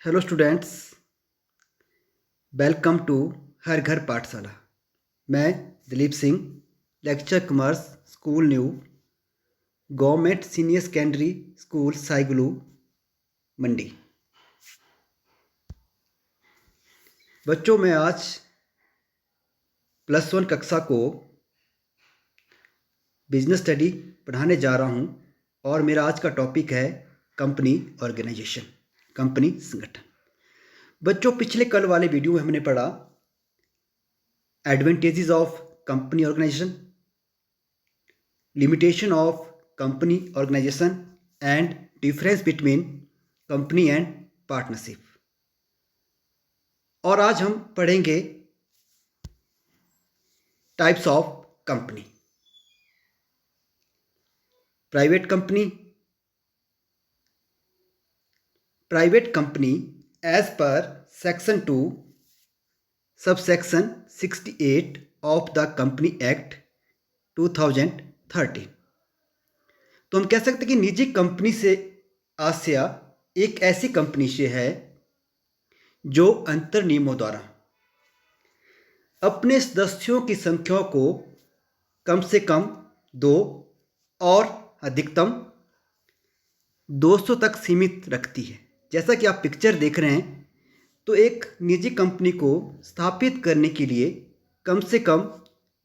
Hello students, welcome to हर घर पाठशाला। मैं Dilip Singh, lecture commerce, school new, government senior secondary school Saiglu, Mandi. बच्चों, मैं आज +1 कक्षा को बिजनेस स्टडी पढ़ाने जा रहा हूं और मेरा आज का टॉपिक है कंपनी ऑर्गेनाइजेशन, कंपनी संगठन। बच्चों, पिछले कल वाले वीडियो में हमने पढ़ा advantages of company organisation, limitation of company organisation and difference between company and partnership. और आज हम पढ़ेंगे types of company. Private company as per section 2 subsection 68 of the company act 2013। तो हम कह सकते हैं कि निजी कंपनी से आशय एक ऐसी कंपनी से है जो अंतर नियमों द्वारा अपने सदस्यों की संख्या को कम से कम 2 और अधिकतम 200 तक सीमित रखती है। जैसा कि आप पिक्चर देख रहे हैं, तो एक निजी कंपनी को स्थापित करने के लिए कम से कम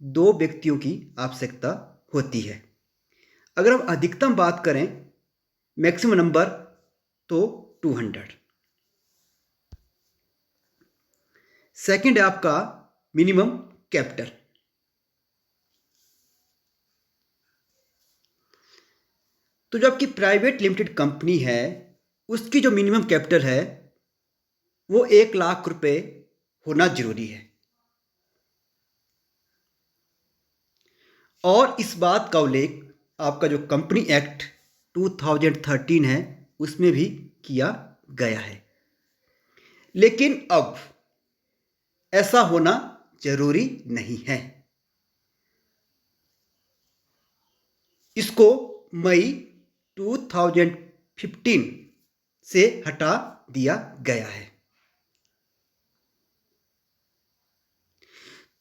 2 व्यक्तियों की आवश्यकता होती है। अगर हम अधिकतम बात करें, मैक्सिमम नंबर, तो 200। सेकंड है आपका मिनिमम कैपिटल। तो जो आपकी प्राइवेट लिमिटेड कंपनी है, उसकी जो मिनिमम कैपिटल है वो 1 लाख रुपए होना जरूरी है। और इस बात का उल्लेख आपका जो कंपनी एक्ट 2013 है उसमें भी किया गया है। लेकिन अब ऐसा होना जरूरी नहीं है। इसको मई 2015 से हटा दिया गया है।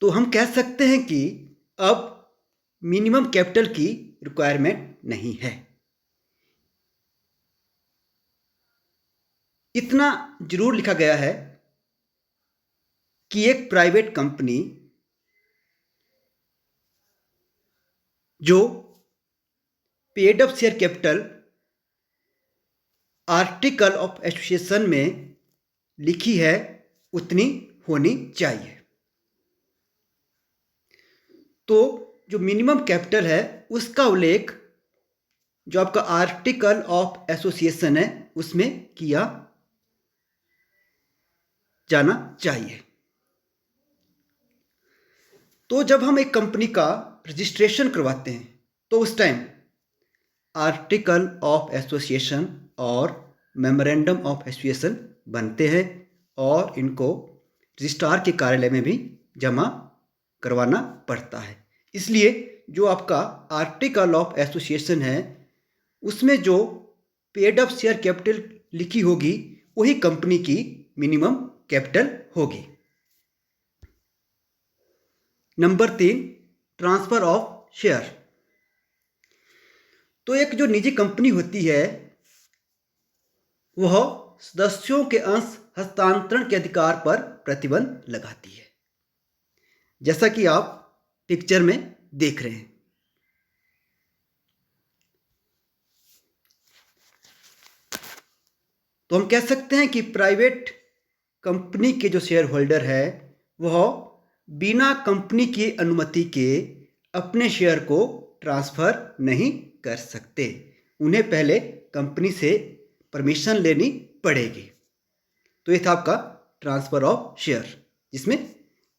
तो हम कह सकते हैं कि अब मिनिमम कैपिटल की रिक्वायरमेंट नहीं है। इतना जरूर लिखा गया है कि एक प्राइवेट कंपनी जो paid up share capital article of association में लिखी है उतनी होनी चाहिए। तो जो मिनिमम कैपिटल है उसका उल्लेख जो आपका आर्टिकल ऑफ एसोसिएशन है उसमें किया जाना चाहिए। तो जब हम एक कंपनी का रजिस्ट्रेशन करवाते हैं तो उस टाइम आर्टिकल ऑफ एसोसिएशन और मेमोरेंडम ऑफ एसोसिएशन बनते हैं और इनको रजिस्ट्रार के कार्यालय में भी जमा करवाना पड़ता है। इसलिए जो आपका आर्टिकल ऑफ एसोसिएशन है उसमें जो पेड अप शेयर कैपिटल लिखी होगी वही कंपनी की मिनिमम कैपिटल होगी। Number 3, transfer of share. तो एक जो निजी कंपनी होती है वह सदस्यों के अंश हस्तांतरण के अधिकार पर प्रतिबंध लगाती है, जैसा कि आप पिक्चर में देख रहे हैं। तो हम कह सकते हैं कि प्राइवेट कंपनी के जो शेयर होल्डर है वह बिना कंपनी की अनुमति के अपने शेयर को ट्रांसफर नहीं कर सकते। उन्हें पहले कंपनी से परमिशन लेनी पड़ेगी। तो ये था आपका ट्रांसफर ऑफ शेयर, जिसमें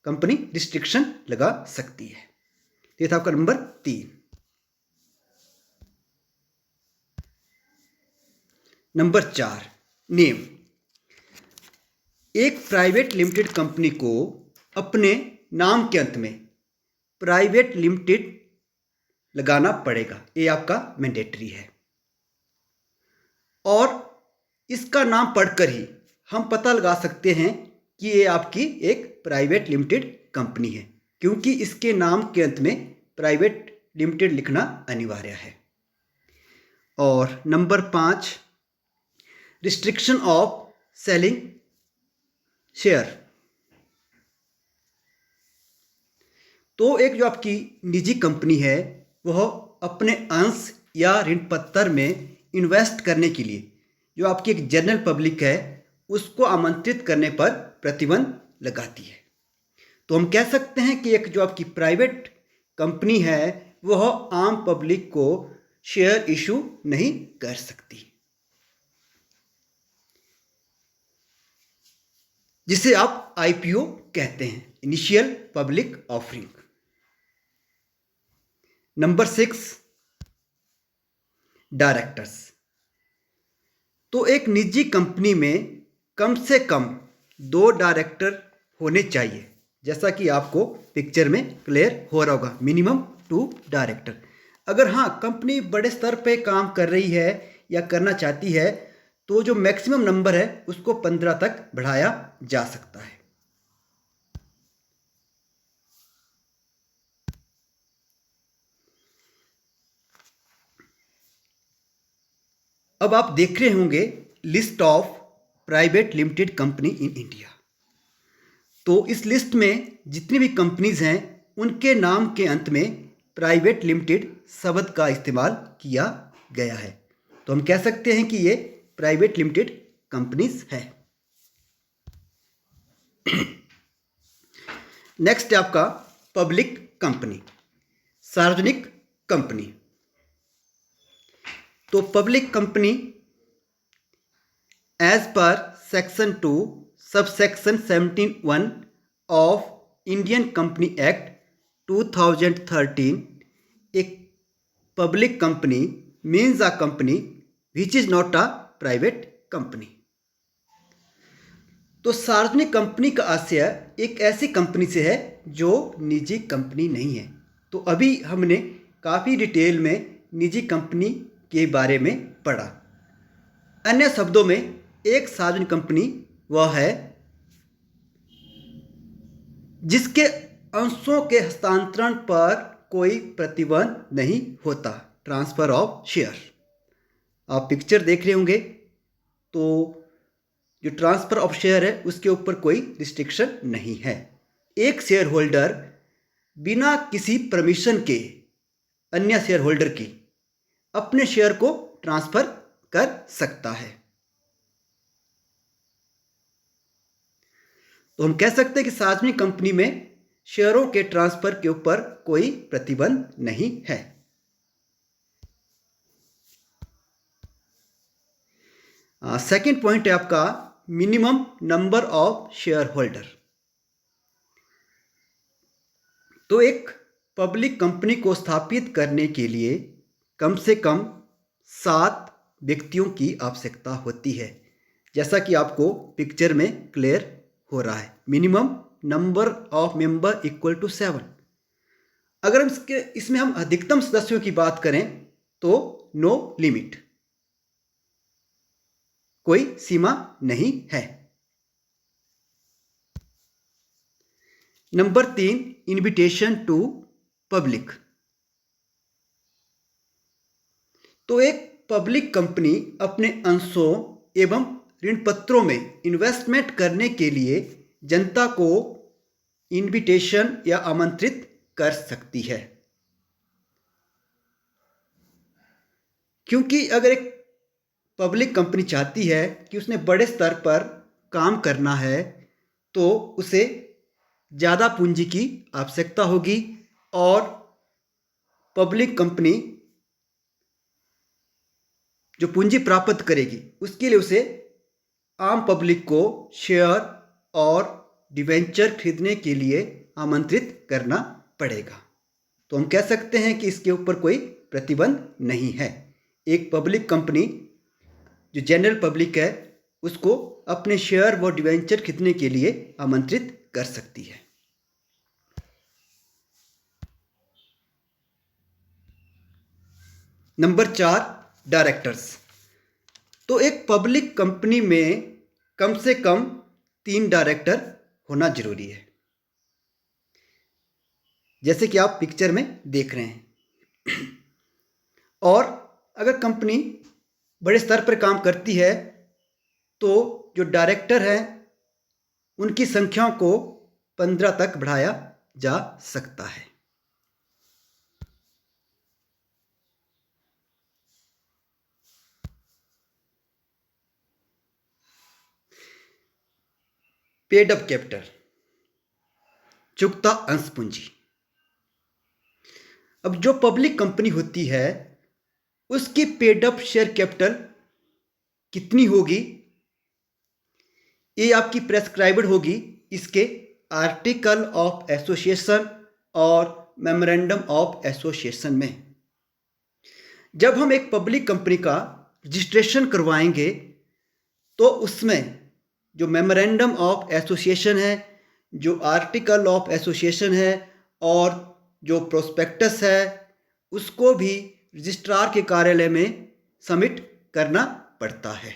कंपनी रिस्ट्रिक्शन लगा सकती है। तो ये था आपका नंबर 3। Number 4, name. एक प्राइवेट लिमिटेड कंपनी को अपने नाम के अंत में प्राइवेट लिमिटेड लगाना पड़ेगा, ये आपका मैंडेटरी है। और इसका नाम पढ़कर ही हम पता लगा सकते हैं कि ये आपकी एक प्राइवेट लिमिटेड कंपनी है, क्योंकि इसके नाम के अंत में प्राइवेट लिमिटेड लिखना अनिवार्य है। और number 5, restriction of selling share. तो एक जो आपकी निजी कंपनी है वह अपने अंश या ऋण पत्र में इन्वेस्ट करने के लिए जो आपकी एक जनरल पब्लिक है उसको आमंत्रित करने पर प्रतिबंध लगाती है। तो हम कह सकते हैं कि एक जो आपकी प्राइवेट कंपनी है वह आम पब्लिक को शेयर इशू नहीं कर सकती, जिसे आप आईपीओ कहते हैं, initial public offering. Number 6, directors. तो एक निजी कंपनी में कम से कम 2 डायरेक्टर होने चाहिए, जैसा कि आपको पिक्चर में क्लियर हो रहा होगा, मिनिमम 2 डायरेक्टर। अगर हाँ कंपनी बड़े स्तर पे काम कर रही है या करना चाहती है तो जो मैक्सिमम नंबर है उसको 15 तक बढ़ाया जा सकता है। अब आप देख रहे होंगे list of private limited company in India. तो इस लिस्ट में जितनी भी कंपनीज हैं उनके नाम के अंत में प्राइवेट लिमिटेड शब्द का इस्तेमाल किया गया है। तो हम कह सकते हैं कि ये प्राइवेट लिमिटेड कंपनीज है। नेक्स्ट है आपका पब्लिक कंपनी, सार्वजनिक कंपनी। तो public company as per section 2 subsection 17(1) of Indian company act 2013, एक public company means a company which is not a private company. तो सार्वजनिक कंपनी का आशय एक ऐसी कंपनी से है जो निजी कंपनी नहीं है। तो अभी हमने काफ़ी डिटेल में निजी कंपनी के बारे में पढ़ा। अन्य शब्दों में एक सार्वजनिक कंपनी वह है जिसके अंशों के हस्तांतरण पर कोई प्रतिबंध नहीं होता, ट्रांसफर ऑफ शेयर। आप पिक्चर देख रहे होंगे, तो जो ट्रांसफर ऑफ शेयर है उसके ऊपर कोई रिस्ट्रिक्शन नहीं है। एक शेयर होल्डर बिना किसी परमिशन के अन्य शेयर होल्डर की अपने शेयर को ट्रांसफर कर सकता है। तो हम कह सकते हैं कि सार्वजनिक कंपनी में शेयरों के ट्रांसफर के ऊपर कोई प्रतिबंध नहीं है। सेकंड पॉइंट है आपका minimum number of share holder. तो एक पब्लिक कंपनी को स्थापित करने के लिए कम से कम 7 व्यक्तियों की आवश्यकता होती है, जैसा कि आपको पिक्चर में क्लियर हो रहा है। Minimum number of member equal to 7। अगर हम इसमें हम अधिकतम सदस्यों की बात करें तो नो लिमिट, कोई सीमा नहीं है। Number 3, invitation to public. तो एक पब्लिक कंपनी अपने अंशों एवं ऋण पत्रों में इन्वेस्टमेंट करने के लिए जनता को इनविटेशन या आमंत्रित कर सकती है। क्योंकि अगर एक पब्लिक कंपनी चाहती है कि उसने बड़े स्तर पर काम करना है तो उसे ज़्यादा पूंजी की आवश्यकता होगी, और पब्लिक कंपनी जो पूंजी प्राप्त करेगी उसके लिए उसे आम पब्लिक को शेयर और डिवेंचर खरीदने के लिए आमंत्रित करना पड़ेगा। तो हम कह सकते हैं कि इसके ऊपर कोई प्रतिबंध नहीं है। एक पब्लिक कंपनी जो जनरल पब्लिक है उसको अपने शेयर व डिवेंचर खरीदने के लिए आमंत्रित कर सकती है। Number 4, directors. तो एक पब्लिक कंपनी में कम से कम 3 डायरेक्टर होना जरूरी है, जैसे कि आप पिक्चर में देख रहे हैं। और अगर कंपनी बड़े स्तर पर काम करती है तो जो डायरेक्टर हैं उनकी संख्या को 15 तक बढ़ाया जा सकता है। पेड अप कैपिटल, चुकता अंश पूंजी। अब जो पब्लिक कंपनी होती है उसकी पेड अप शेयर कैपिटल कितनी होगी, ये आपकी प्रेस्क्राइब्ड होगी इसके आर्टिकल ऑफ एसोसिएशन और मेमोरेंडम ऑफ एसोसिएशन में। जब हम एक पब्लिक कंपनी का रजिस्ट्रेशन करवाएंगे तो उसमें जो मेमोरेंडम ऑफ एसोसिएशन है, जो आर्टिकल ऑफ एसोसिएशन है और जो प्रोस्पेक्टस है, उसको भी रजिस्ट्रार के कार्यालय में सबमिट करना पड़ता है।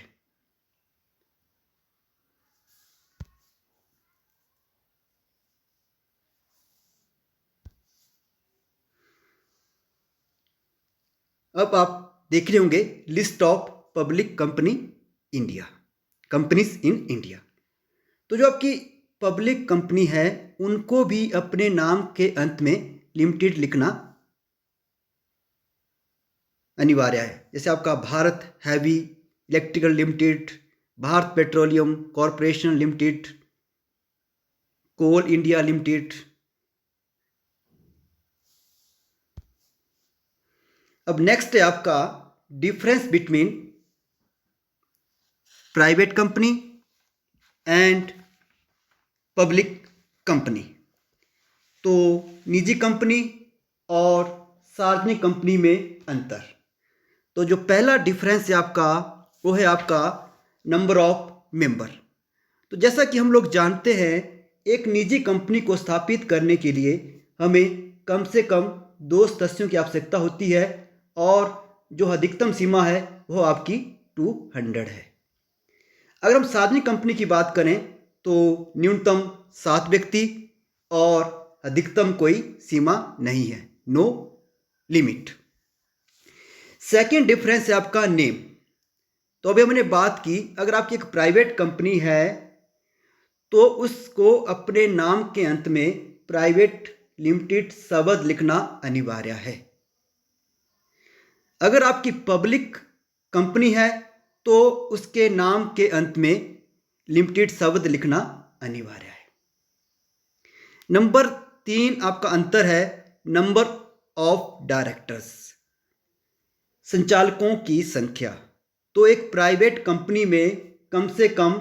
अब आप देख रहे होंगे list of public company India, companies in India. तो जो आपकी पब्लिक कंपनी है उनको भी अपने नाम के अंत में लिमिटेड लिखना अनिवार्य है। जैसे आपका Bharat heavy electrical limited, Bharat petroleum corporation limited, coal India limited. अब नेक्स्ट है आपका difference between private company and public company. तो निजी कंपनी और सार्वजनिक कंपनी में अंतर। तो जो पहला डिफरेंस है आपका वो है आपका नंबर ऑफ मेंबर। तो जैसा कि हम लोग जानते हैं एक निजी कंपनी को स्थापित करने के लिए हमें कम से कम 2 सदस्यों की आवश्यकता होती है और जो अधिकतम सीमा है वो आपकी 200 है। अगर हम सार्वजनिक कंपनी की बात करें तो न्यूनतम 7 व्यक्ति और अधिकतम कोई सीमा नहीं है, नो लिमिट। सेकेंड डिफरेंस है आपका नेम। तो अभी हमने बात की अगर आपकी एक प्राइवेट कंपनी है तो उसको अपने नाम के अंत में प्राइवेट लिमिटेड शब्द लिखना अनिवार्य है। अगर आपकी पब्लिक कंपनी है तो उसके नाम के अंत में लिमिटेड शब्द लिखना अनिवार्य है। नंबर 3 आपका अंतर है नंबर ऑफ डायरेक्टर्स, संचालकों की संख्या। तो एक प्राइवेट कंपनी में कम से कम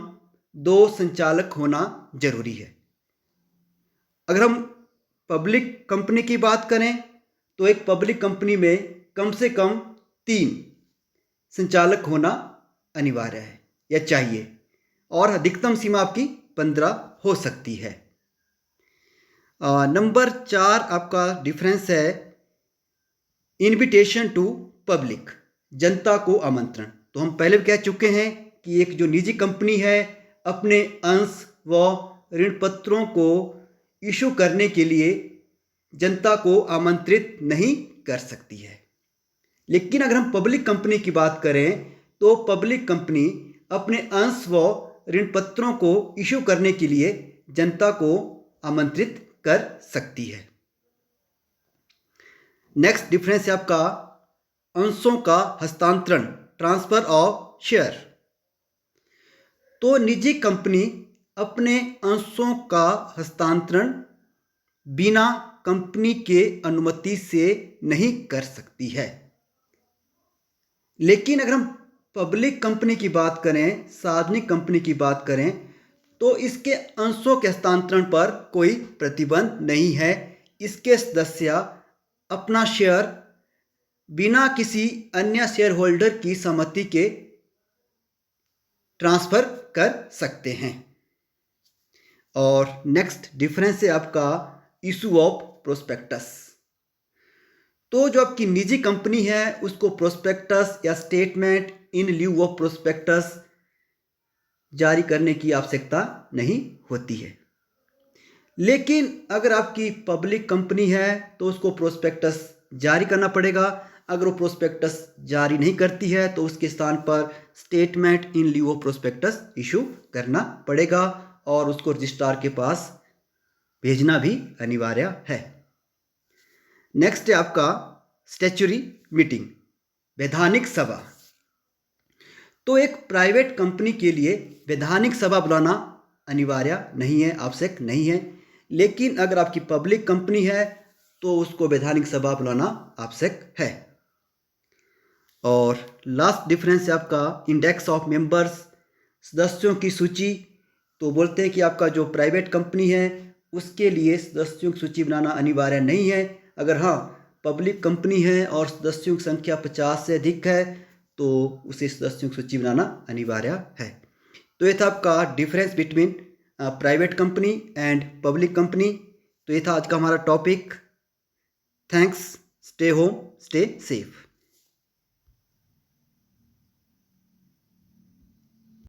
2 संचालक होना जरूरी है। अगर हम पब्लिक कंपनी की बात करें तो एक पब्लिक कंपनी में कम से कम 3 संचालक होना अनिवार्य है या चाहिए और अधिकतम सीमा आपकी 15 हो सकती है। नंबर 4 आपका डिफरेंस है इनविटेशन टू पब्लिक, जनता को आमंत्रण। तो हम पहले भी कह चुके हैं कि एक जो निजी कंपनी है अपने अंश व ऋण पत्रों को इशू करने के लिए जनता को आमंत्रित नहीं कर सकती है। लेकिन अगर हम पब्लिक कंपनी की बात करें तो पब्लिक कंपनी अपने अंश व ऋण पत्रों को इशू करने के लिए जनता को आमंत्रित कर सकती है। नेक्स्ट डिफरेंस है आपका अंशों का हस्तांतरण, ट्रांसफर ऑफ शेयर। तो निजी कंपनी अपने अंशों का हस्तांतरण बिना कंपनी के अनुमति से नहीं कर सकती है। लेकिन अगर हम पब्लिक कंपनी की बात करें, सार्वजनिक कंपनी की बात करें तो इसके अंशों के हस्तांतरण पर कोई प्रतिबंध नहीं है। इसके सदस्य अपना शेयर बिना किसी अन्य शेयर होल्डर की सहमति के ट्रांसफर कर सकते हैं। और नेक्स्ट डिफरेंस है आपका इशू ऑफ प्रोस्पेक्टस। तो जो आपकी निजी कंपनी है उसको प्रोस्पेक्टस या statement in lieu of prospectus जारी करने की आवश्यकता नहीं होती है। लेकिन अगर आपकी पब्लिक कंपनी है तो उसको प्रोस्पेक्टस जारी करना पड़ेगा। अगर वो प्रोस्पेक्टस जारी नहीं करती है तो उसके स्थान पर statement in lieu of prospectus issue करना पड़ेगा और उसको रजिस्ट्रार के पास भेजना भी अनिवार्य है। नेक्स्ट है आपका स्टैच्यूटरी मीटिंग, वैधानिक सभा। तो एक प्राइवेट कंपनी के लिए वैधानिक सभा बुलाना अनिवार्य नहीं है, आवश्यक नहीं है। लेकिन अगर आपकी पब्लिक कंपनी है तो उसको वैधानिक सभा बुलाना आवश्यक है। और लास्ट डिफरेंस है आपका इंडेक्स ऑफ मेंबर्स, सदस्यों की सूची। तो बोलते हैं कि आपका जो प्राइवेट कंपनी है उसके लिए सदस्यों की सूची बनाना अनिवार्य नहीं है। अगर हाँ पब्लिक कंपनी है और सदस्यों की संख्या 50 से अधिक है तो उसे सदस्यों की सूची बनाना अनिवार्य है। तो ये था आपका difference between private company and public company. तो ये था आज का हमारा topic. Thanks, stay home, stay safe.